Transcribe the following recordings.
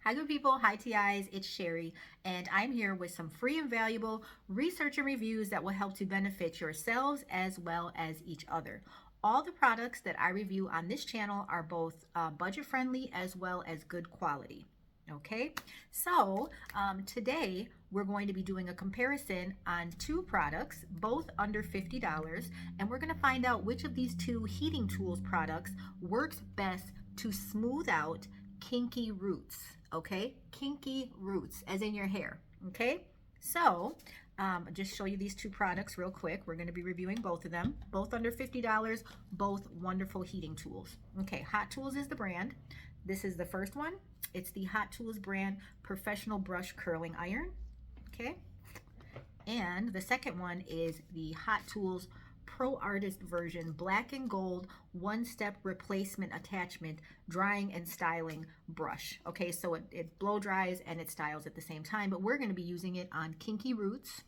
Hi, good people. Hi, TIs. It's Sherry, and I'm here with some free and valuable research and reviews that will help to benefit yourselves as well as each other. All the products that I review on this channel are both budget friendly as well as good quality. Okay, so today we're going to be doing a comparison on two products, both under $50, and we're going to find out which of these two heating tools products works best to smooth out kinky roots. Okay, kinky roots as in your hair. Okay, so just show you these two products real quick. We're going to be reviewing both of them, both under $50, both wonderful heating tools. Okay, Hot Tools is the brand. This is the first one. It's the Hot Tools brand Professional Brush Curling Iron. Okay, and the second one is the Hot Tools PROARTIST version black and gold one-step replacement attachment drying and styling brush. Okay, so it blow dries and it styles at the same time, but we're going to be using it on kinky roots,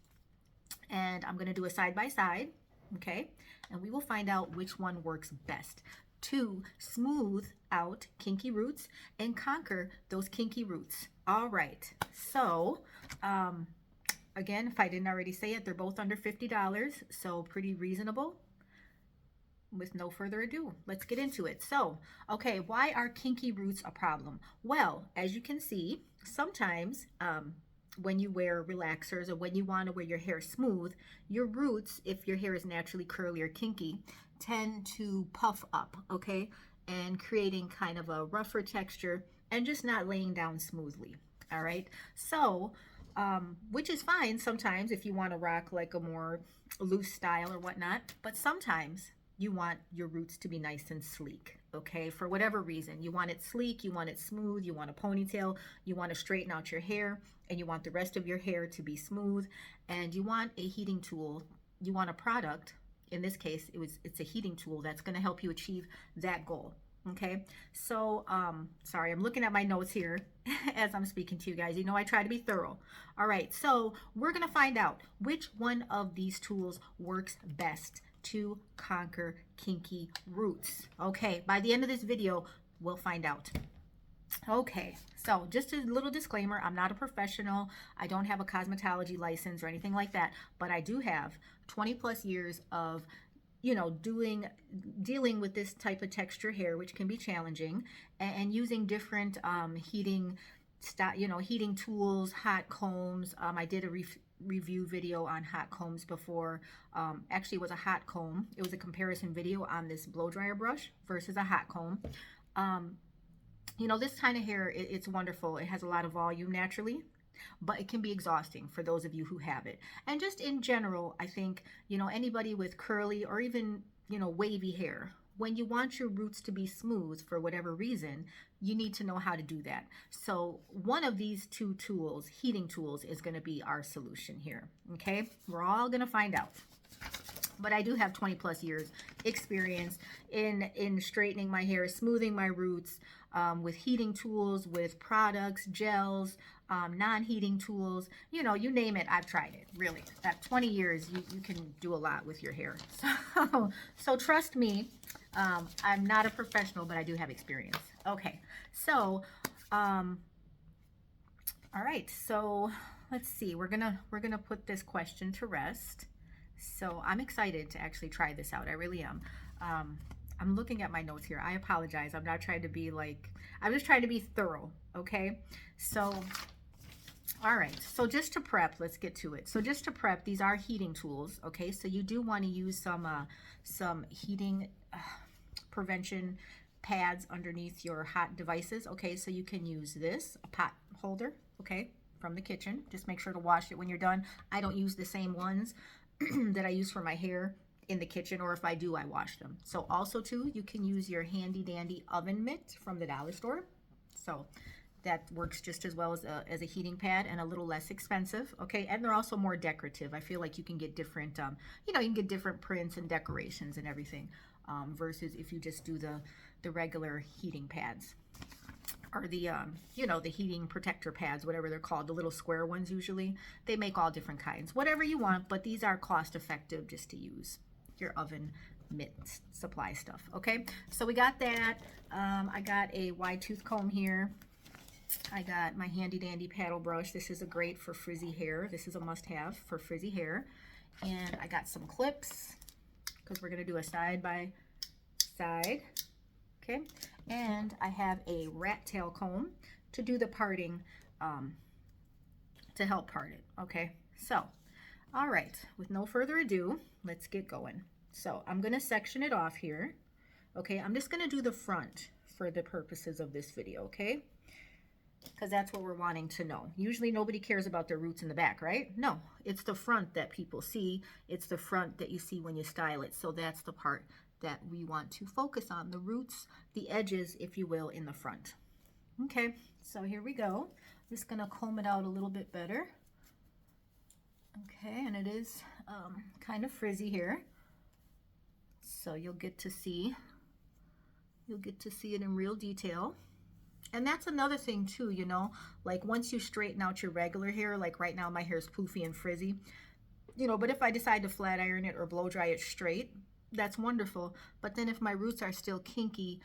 and I'm going to do a side-by-side. Okay, and we will find out which one works best to smooth out kinky roots and conquer those kinky roots. All right, so again, if I didn't already say it, they're both under $50, so pretty reasonable. With no further ado, let's get into it. So, okay, why are kinky roots a problem? Well, as you can see, sometimes when you wear relaxers or when you want to wear your hair smooth, your roots, if your hair is naturally curly or kinky, tend to puff up, okay, and creating kind of a rougher texture and just not laying down smoothly. All right, so which is fine sometimes if you want to rock like a more loose style or whatnot, but sometimes you want your roots to be nice and sleek, okay? For whatever reason, you want it sleek, you want it smooth, you want a ponytail, you want to straighten out your hair, and you want the rest of your hair to be smooth, and you want a heating tool, you want a product, in this case, it's a heating tool that's going to help you achieve that goal. Okay, so sorry, I'm looking at my notes here as I'm speaking to you guys. You know, I try to be thorough. All right, so we're gonna find out which one of these tools works best to conquer kinky roots. Okay, by the end of this video, we'll find out. Okay, so just a little disclaimer, I'm not a professional. I don't have a cosmetology license or anything like that, but I do have 20 plus years of dealing with this type of texture hair, which can be challenging, and using different heating tools, hot combs. I did a review video on hot combs before. Actually, it was a hot comb. It was a comparison video on this blow dryer brush versus a hot comb. This kind of hair, it's wonderful. It has a lot of volume naturally, but it can be exhausting for those of you who have it. And just in general, I think, anybody with curly or even, wavy hair, when you want your roots to be smooth for whatever reason, you need to know how to do that. So one of these two tools, heating tools, is going to be our solution here. Okay, we're all going to find out. But I do have 20 plus years experience in straightening my hair, smoothing my roots, with heating tools, with products, gels, non-heating tools, you name it, I've tried it. Really, at 20 years, you can do a lot with your hair. So trust me, I'm not a professional, but I do have experience. Okay, so all right, so let's see, we're gonna put this question to rest. So I'm excited to actually try this out. I really am. I'm looking at my notes here. I apologize. I'm not trying to be I'm just trying to be thorough. Okay. So, all right. So just to prep, let's get to it. So just to prep, these are heating tools. Okay. So you do want to use some heating prevention pads underneath your hot devices. Okay. So you can use this, a pot holder. Okay. From the kitchen. Just make sure to wash it when you're done. I don't use the same ones that I use for my hair in the kitchen, or if I do, I wash them. So also too, you can use your handy dandy oven mitt from the dollar store. So that works just as well as a heating pad and a little less expensive. Okay, and they're also more decorative. I feel like you can get different, you can get different prints and decorations and everything, versus if you just do the regular heating pads. Or the the heating protector pads, whatever they're called, the little square ones. Usually they make all different kinds, whatever you want, but these are cost effective just to use your oven mitt supply stuff. Okay, so we got that. I got a wide tooth comb here. I got my handy dandy paddle brush. This is a great for frizzy hair. This is a must-have for frizzy hair. And I got some clips because we're going to do a side by side. Okay. And I have a rat tail comb to do the parting, to help part it. Okay. So, all right. With no further ado, let's get going. So I'm going to section it off here. Okay. I'm just going to do the front for the purposes of this video. Okay. Because that's what we're wanting to know. Usually nobody cares about their roots in the back, right? No, it's the front that people see. It's the front that you see when you style it. So that's the part that we want to focus on, the roots, the edges, if you will, in the front. Okay, so here we go. I'm just gonna comb it out a little bit better. Okay, and it is kind of frizzy here. So you'll get to see it in real detail. And that's another thing too, you know, like once you straighten out your regular hair, like right now my hair is poofy and frizzy, you know, but if I decide to flat iron it or blow dry it straight, that's wonderful. But then if my roots are still kinky,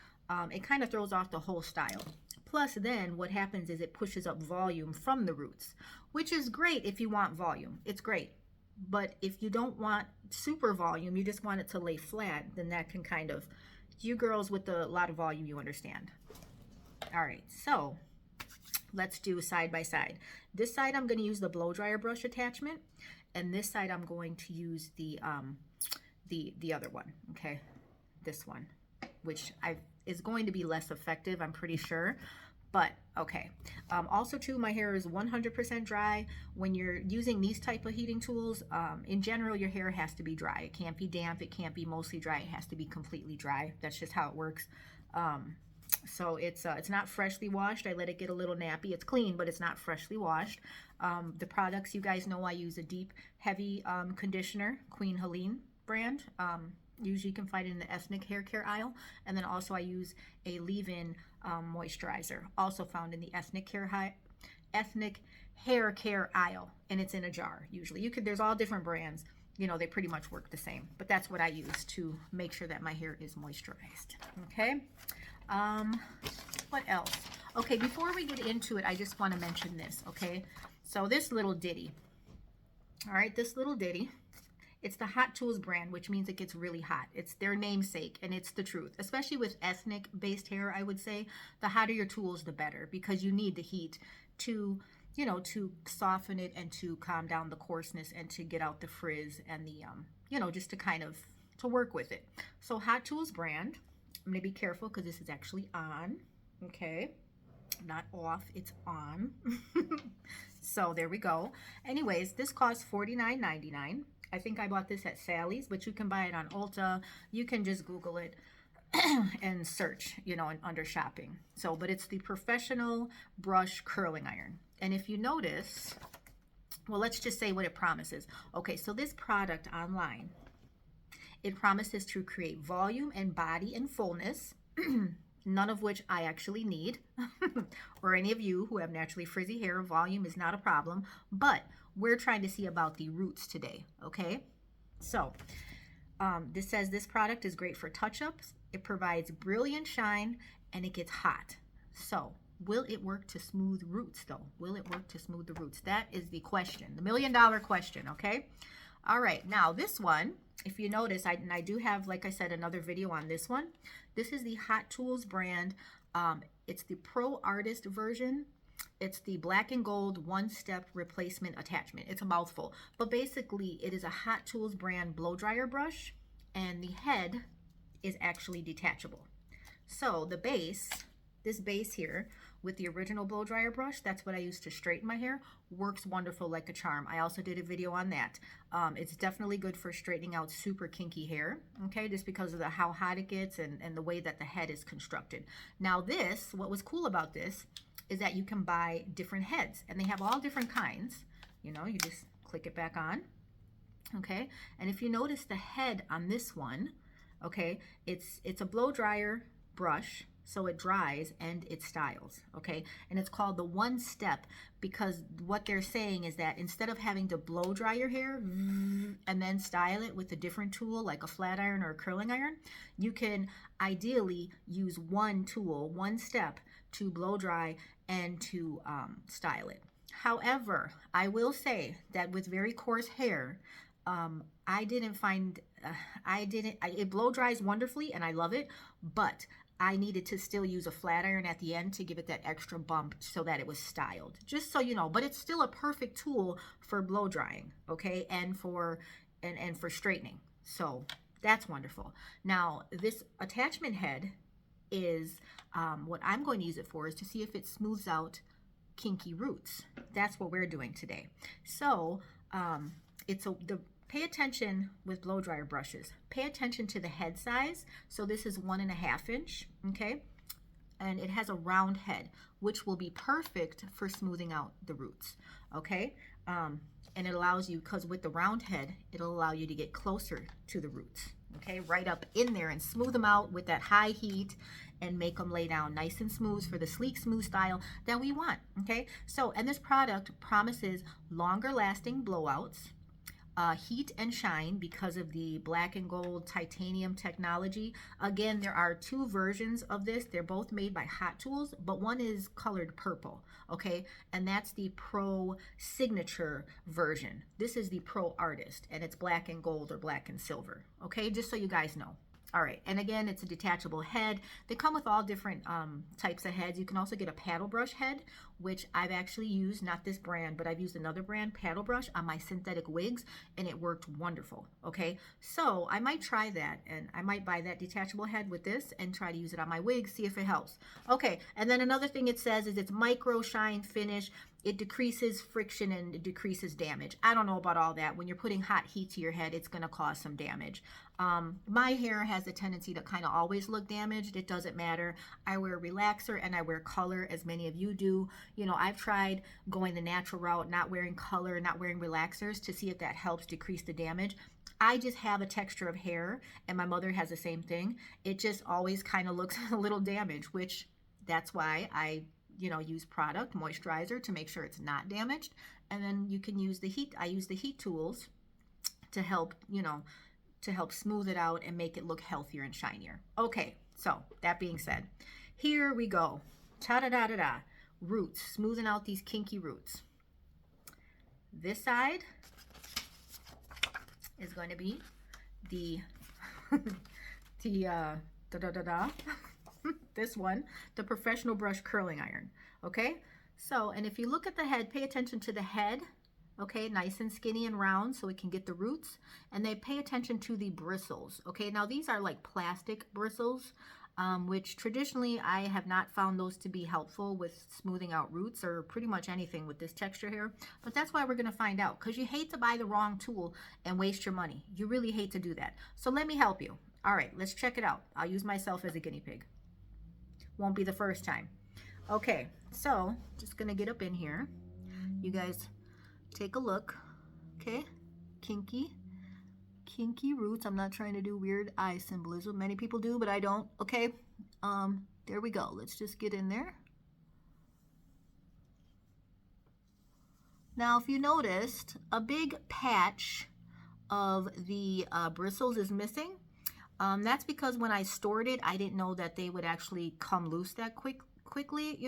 it kind of throws off the whole style. Plus then what happens is it pushes up volume from the roots, which is great if you want volume. It's great. But if you don't want super volume, you just want it to lay flat, then that can kind of, you girls with a lot of volume, you understand. All right, so let's do side by side. This side I'm going to use the blow dryer brush attachment, and this side I'm going to use the other one. Okay, this one, which is going to be less effective, I'm pretty sure. But okay. Also too, my hair is 100% dry. When you're using these type of heating tools, in general, your hair has to be dry. It can't be damp. It can't be mostly dry. It has to be completely dry. That's just how it works. So it's not freshly washed. I let it get a little nappy. It's clean, but it's not freshly washed. The products, you guys know I use a deep, heavy conditioner, Queen Helene brand. Usually you can find it in the ethnic hair care aisle. And then also I use a leave-in moisturizer, also found in the ethnic hair care aisle, and it's in a jar usually. There's all different brands. You know, they pretty much work the same, but that's what I use to make sure that my hair is moisturized. Okay. What else? Okay, before we get into it, I just want to mention this, okay? So this little ditty, all right, this little ditty, it's the Hot Tools brand, which means it gets really hot. It's their namesake, and it's the truth. Especially with ethnic-based hair, I would say, the hotter your tools, the better, because you need the heat to, you know, to soften it and to calm down the coarseness and to get out the frizz and the, you know, just to kind of, to work with it. So Hot Tools brand. I'm going to be careful because this is actually on, okay? Not off, it's on. So there we go. Anyways, this costs $49.99. I think I bought this at Sally's, but you can buy it on Ulta. You can just Google it and search, you know, under shopping. So, but it's the Professional Brush Curling Iron. And if you notice, well, let's just say what it promises. Okay, so this product online, it promises to create volume and body and fullness, none of which I actually need, or any of you who have naturally frizzy hair. Volume is not a problem, but we're trying to see about the roots today, okay? So this says this product is great for touch-ups. It provides brilliant shine, and it gets hot. So will it work to smooth roots, though? Will it work to smooth the roots? That is the question, the million-dollar question, okay? All right, now this one, if you notice, I do have, like I said, another video on this one. This is the Hot Tools brand. It's the PROARTIST version. It's the black and gold one-step replacement attachment. It's a mouthful, but basically it is a Hot Tools brand blow dryer brush, and the head is actually detachable. So the base, this base here with the original blow dryer brush, that's what I use to straighten my hair, works wonderful like a charm. I also did a video on that. It's definitely good for straightening out super kinky hair, okay, just because of how hot it gets and the way that the head is constructed. Now this, what was cool about this is that you can buy different heads, and they have all different kinds. You know, you just click it back on, okay? And if you notice the head on this one, okay, it's a blow dryer brush, so it dries and it styles, okay? And it's called the one step because what they're saying is that instead of having to blow dry your hair and then style it with a different tool like a flat iron or a curling iron, you can ideally use one tool, one step to blow dry and to style it. However, I will say that with very coarse hair, I didn't find, it blow dries wonderfully and I love it, but I needed to still use a flat iron at the end to give it that extra bump so that it was styled, just so you know. But it's still a perfect tool for blow drying, okay, and for straightening. So that's wonderful. Now this attachment head is what I'm going to use it for, is to see if it smooths out kinky roots. That's what we're doing today. So pay attention with blow dryer brushes. Pay attention to the head size. So this is 1.5 inch, okay? And it has a round head, which will be perfect for smoothing out the roots, okay? And it allows you, because with the round head, it'll allow you to get closer to the roots, okay? Right up in there and smooth them out with that high heat and make them lay down nice and smooth for the sleek, smooth style that we want, okay? So, and this product promises longer lasting blowouts, heat and shine because of the black and gold titanium technology. Again, there are 2 versions of this. They're both made by Hot Tools, but one is colored purple, okay? And that's the Pro Signature version. This is the Pro Artist, and it's black and gold or black and silver, okay? Just so you guys know. All right, and again, it's a detachable head. They come with all different types of heads. You can also get a paddle brush head, which I've actually used, not this brand, but I've used another brand, paddle brush, on my synthetic wigs, and it worked wonderful, okay? So I might try that, and I might buy that detachable head with this and try to use it on my wigs, see if it helps. Okay, and then another thing it says is it's micro shine finish. It decreases friction and it decreases damage. I don't know about all that. When you're putting hot heat to your head, it's going to cause some damage. My hair has a tendency to kind of always look damaged. It doesn't matter. I wear relaxer and I wear color, as many of you do. You know, I've tried going the natural route, not wearing color, not wearing relaxers, to see if that helps decrease the damage. I just have a texture of hair, and my mother has the same thing. It just always kind of looks a little damaged, which that's why I use product moisturizer to make sure it's not damaged. And then you can use the heat. I use the heat tools to help, to help smooth it out and make it look healthier and shinier. Okay, so that being said, here we go. Ta-da-da-da-da. Roots, smoothing out these kinky roots. This side is going to be the this one, the professional brush curling iron, okay? So, and if you look at the head, pay attention to the head, okay? Nice and skinny and round so it can get the roots. And then pay attention to the bristles, okay? Now these are like plastic bristles, which traditionally I have not found those to be helpful with smoothing out roots or pretty much anything with this texture here. But that's why we're gonna find out, because you hate to buy the wrong tool and waste your money. You really hate to do that. So let me help you. All right, let's check it out. I'll use myself as a guinea pig. Won't be the first time. Okay, so just gonna get up in here. You guys take a look, okay? Kinky roots. I'm not trying to do weird eye symbolism. Many people do, but I don't, okay? There we go. Let's just get in there. Now, if you noticed, a big patch of the bristles is missing. That's because when I stored it, I didn't know that they would actually come loose that quickly,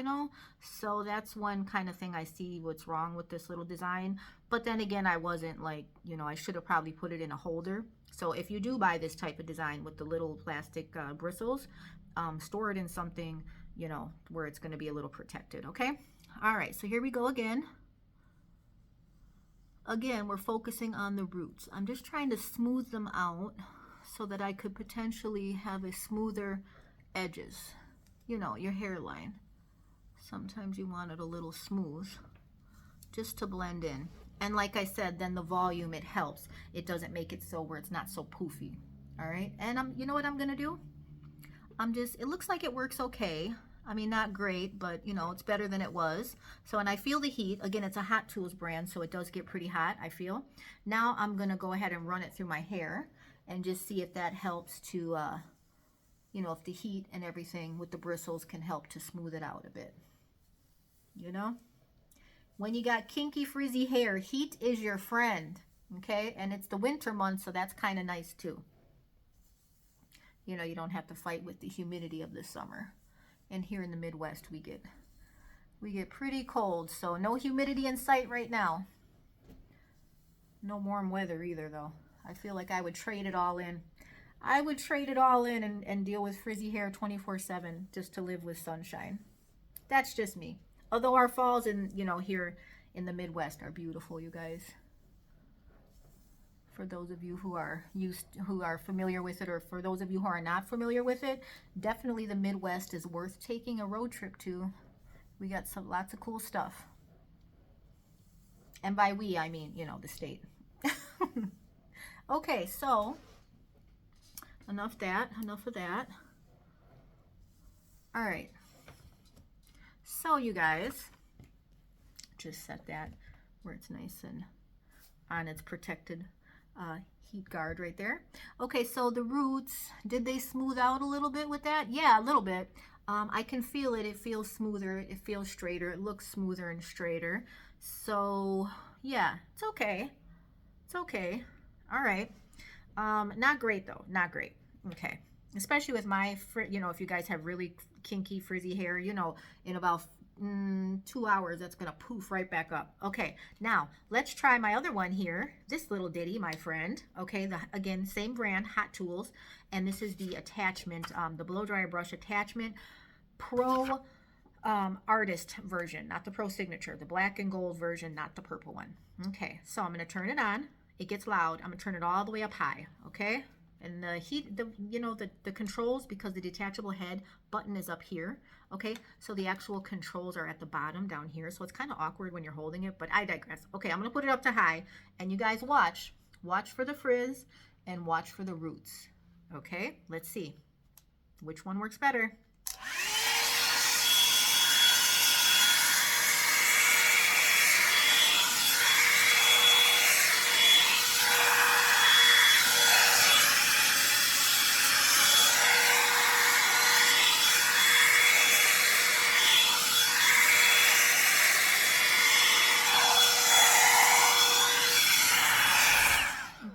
so that's one kind of thing I see what's wrong with this little design. But then again, I wasn't like, I should have probably put it in a holder. So if you do buy this type of design with the little plastic bristles, store it in something, where it's going to be a little protected, okay? All right, so here we go again. Again, we're focusing on the roots. I'm just trying to smooth them out so that I could potentially have a smoother edges. Your hairline. Sometimes you want it a little smooth just to blend in. And like I said, then the volume, it helps. It doesn't make it so where it's not so poofy. All right, and you know what I'm gonna do? It looks like it works okay. I mean, not great, but it's better than it was. So, and I feel the heat. Again, it's a Hot Tools brand, so it does get pretty hot, I feel. Now I'm gonna go ahead and run it through my hair and just see if that helps to, if the heat and everything with the bristles can help to smooth it out a bit. When you got kinky, frizzy hair, heat is your friend, okay? And it's the winter months, so that's kind of nice too. You don't have to fight with the humidity of the summer. And here in the Midwest, we get we get pretty cold. So no humidity in sight right now. No warm weather either though. I feel like I would trade it all in. I would trade it all in and deal with frizzy hair 24/7 just to live with sunshine. That's just me. Although our falls in, you know, here in the Midwest are beautiful, you guys. For those of you who are familiar with it, or for those of you who are not familiar with it, definitely the Midwest is worth taking a road trip to. We got lots of cool stuff. And by we, I mean, you know, the state. Okay, so enough of that. All right. So you guys, just set that where it's nice and on its protected heat guard right there. Okay, so the roots, did they smooth out a little bit with that? Yeah, a little bit. I can feel it. It feels smoother. It feels straighter. It looks smoother and straighter. So yeah, it's okay. It's okay. All right. Not great though. Not great. Okay. Especially with my, you know, if you guys have really kinky frizzy hair, you know, in about 2 hours, that's gonna poof right back up. Okay, now let's try my other one here. This little ditty, my friend. Okay, again, same brand, Hot Tools, and this is the attachment, the blow dryer brush attachment, Pro Artist version, not the Pro Signature, the black and gold version, not the purple one. Okay, so I'm gonna turn it on. It gets loud. I'm gonna turn it all the way up high. Okay. And the heat, you know, the controls, because the detachable head button is up here, okay? So the actual controls are at the bottom down here. So it's kind of awkward when you're holding it, but I digress. Okay, I'm gonna put it up to high, and you guys watch for the frizz and watch for the roots, okay? Let's see which one works better.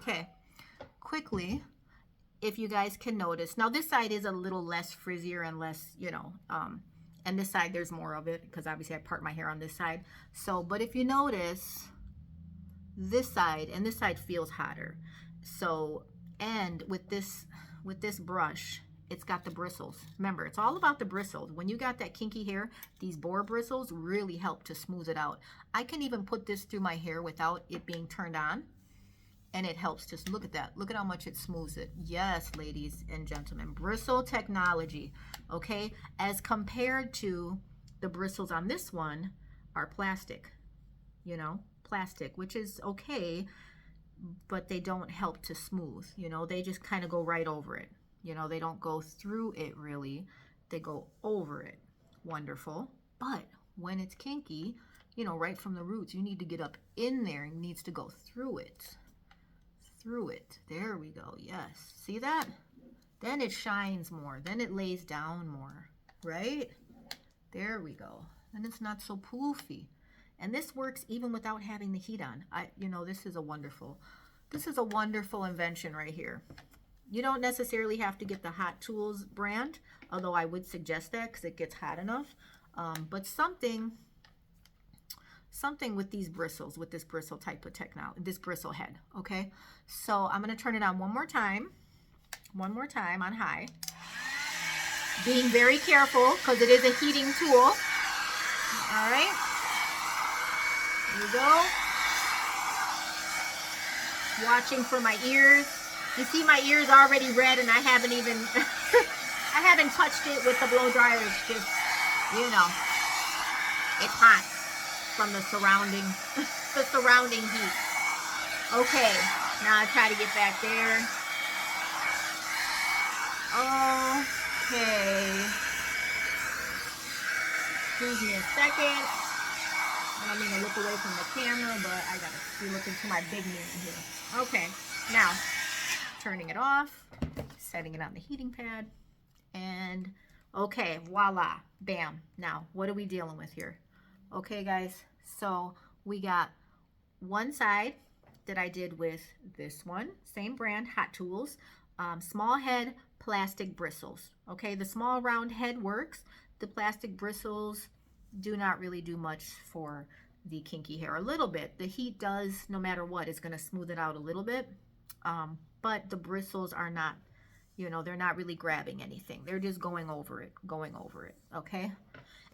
Okay, quickly, if you guys can notice, now this side is a little less frizzier and less, you know, and this side there's more of it because obviously I part my hair on this side. So, but if you notice, this side and this side feels hotter. So, and with this brush, it's got the bristles. Remember, it's all about the bristles. When you got that kinky hair, these boar bristles really help to smooth it out. I can even put this through my hair without it being turned on. And it helps. Just look at that. Look at how much it smooths it. Yes, ladies and gentlemen, bristle technology, okay? As compared to the bristles on this one are plastic, you know, plastic, which is okay, but they don't help to smooth, you know, they just kind of go right over it. You know, they don't go through it really, they go over it. Wonderful. But when it's kinky, you know, right from the roots, you need to get up in there. It needs to go through it. Through it. There we go. Yes. See that? Then it shines more. Then it lays down more. Right? There we go. And it's not so poofy. And this works even without having the heat on. You know, this is a wonderful invention right here. You don't necessarily have to get the Hot Tools brand, although I would suggest that because it gets hot enough. But something with these bristles, with this bristle type of technology, this bristle head, okay? So I'm gonna turn it on one more time on high. Being very careful because it is a heating tool. All right, here we go. Watching for my ears. You see my ears already red and I haven't even, I haven't touched it with the blow dryer. It's just, you know, it's hot from the surrounding heat. Okay, now I try to get back there. Okay. Excuse me a second. I don't mean to look away from the camera, but I gotta be looking to my big mirror here. Okay, now turning it off, setting it on the heating pad, and okay, voila, bam. Now, what are we dealing with here? Okay, guys, so we got one side that I did with this one, same brand, Hot Tools, small head, plastic bristles. Okay, the small round head works. The plastic bristles, do not really do much for the kinky hair. A little bit. The heat does, no matter what, is going to smooth it out a little bit. But the bristles are not, you know, they're not really grabbing anything. They're just going over it, okay?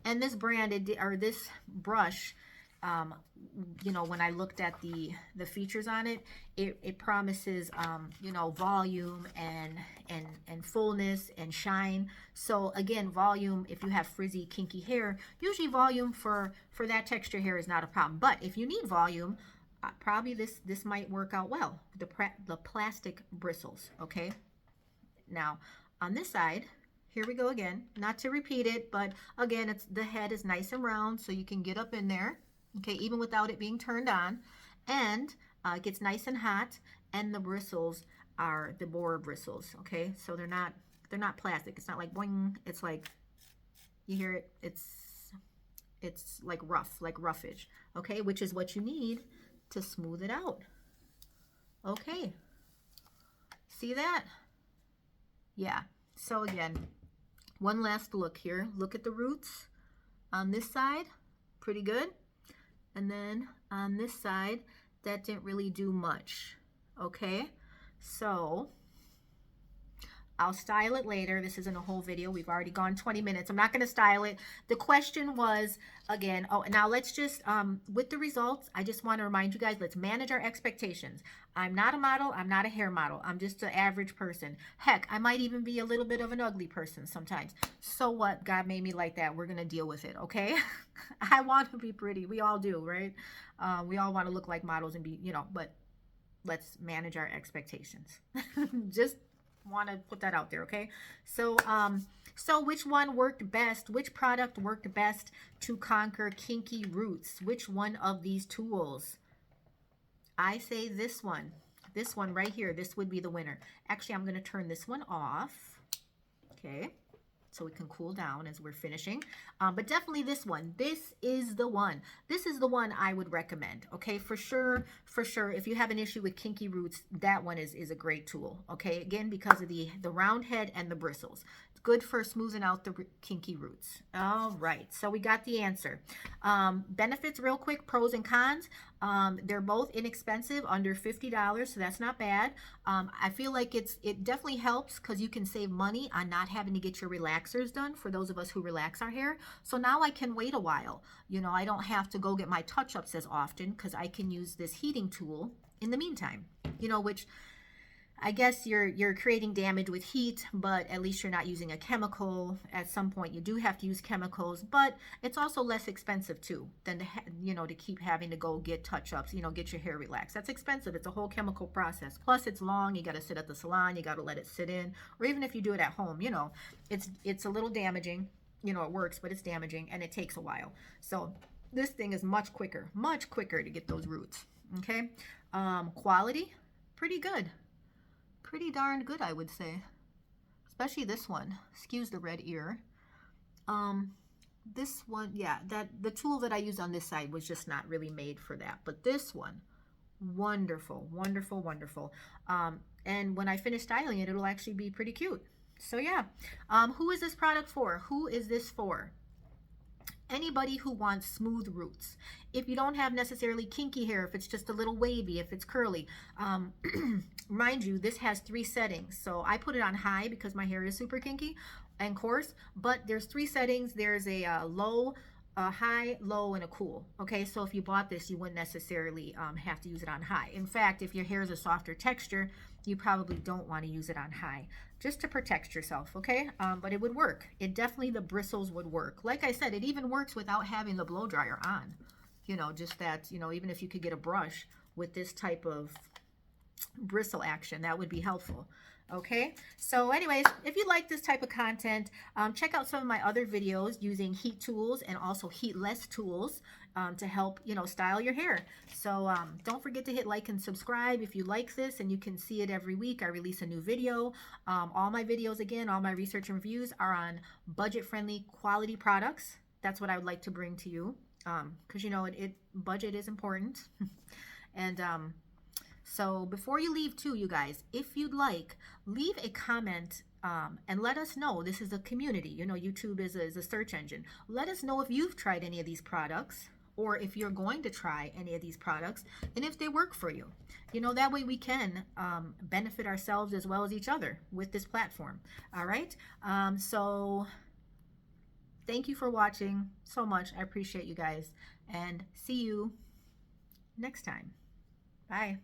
And this brand, or this brush, you know, when I looked at the features on it, it promises, you know, volume and fullness and shine. So again, volume, if you have frizzy, kinky hair, usually volume for that texture hair is not a problem. But if you need volume, probably this might work out well. The plastic bristles, okay? Now, on this side, here we go again. Not to repeat it, but again, the head is nice and round, so you can get up in there, okay, even without it being turned on. And it gets nice and hot, and the bristles are the BOAR bristles, okay? So they're not plastic. It's not like boing. It's like, you hear it? It's like rough, like roughage, okay? Which is what you need to smooth it out. Okay. See that? Yeah. So again, one last look here. Look at the roots on this side. Pretty good. And then on this side, that didn't really do much. Okay. So I'll style it later. This isn't a whole video. We've already gone 20 minutes. I'm not going to style it. The question was, again, oh, now let's just, with the results, I just want to remind you guys, let's manage our expectations. I'm not a model. I'm not a hair model. I'm just an average person. Heck, I might even be a little bit of an ugly person sometimes. So what? God made me like that. We're going to deal with it, okay? I want to be pretty. We all do, right? We all want to look like models and be, you know, but let's manage our expectations. Just want to put that out there, okay? So so which one worked best? Which product worked best to conquer kinky roots? Which one of these tools? I say this one right here. This would be the winner. Actually, I'm going to turn this one off, okay, so it can cool down as we're finishing. But definitely this one. This is the one. This is the one I would recommend, okay? For sure, if you have an issue with kinky roots, that one is a great tool, okay? Again, because of the round head and the bristles. It's good for smoothing out the kinky roots. All right, so we got the answer. Benefits real quick, pros and cons. They're both inexpensive, under $50, so that's not bad. I feel like it definitely helps because you can save money on not having to get your relaxers done for those of us who relax our hair. So now I can wait a while. You know, I don't have to go get my touch-ups as often because I can use this heating tool in the meantime, you know, which I guess you're creating damage with heat, but at least you're not using a chemical. At some point you do have to use chemicals, but it's also less expensive too than to, you know, to keep having to go get touch-ups, you know, get your hair relaxed. That's expensive. It's a whole chemical process. Plus it's long. You got to sit at the salon. You got to let it sit in, or even if you do it at home, you know, it's a little damaging. You know, it works, but it's damaging and it takes a while. So this thing is much quicker to get those roots. Okay. Quality, pretty good. Pretty darn good, I would say. Especially this one. Excuse the red ear. This one, yeah, the tool that I used on this side was just not really made for that. But this one, wonderful, wonderful, wonderful. And when I finish styling it, it'll actually be pretty cute. So yeah, who is this product for? Who is this for? Anybody who wants smooth roots. If you don't have necessarily kinky hair, if it's just a little wavy, if it's curly, mind you, this has 3 settings. So I put it on high because my hair is super kinky and coarse, but there's 3 settings. There's a low, a high, low, and a cool. Okay, so if you bought this, you wouldn't necessarily have to use it on high. In fact, if your hair is a softer texture, you probably don't want to use it on high, just to protect yourself, okay? But it would work. It definitely, the bristles would work. Like I said, it even works without having the blow dryer on. You know, just that, you know, even if you could get a brush with this type of bristle action, that would be helpful. Okay, so anyways, if you like this type of content, check out some of my other videos using heat tools and also heatless tools to help, you know, style your hair. So don't forget to hit like and subscribe if you like this, and you can see it every week. I release a new video. All my videos, again, all my research and reviews are on budget-friendly quality products. That's what I would like to bring to you, because, you know, budget is important. And so before you leave too, you guys, if you'd like, leave a comment And let us know. This is a community. You know, YouTube is a search engine. Let us know if you've tried any of these products, or if you're going to try any of these products, and if they work for you. You know, that way we can benefit ourselves as well as each other with this platform. All right. So thank you for watching so much. I appreciate you guys, and see you next time. Bye.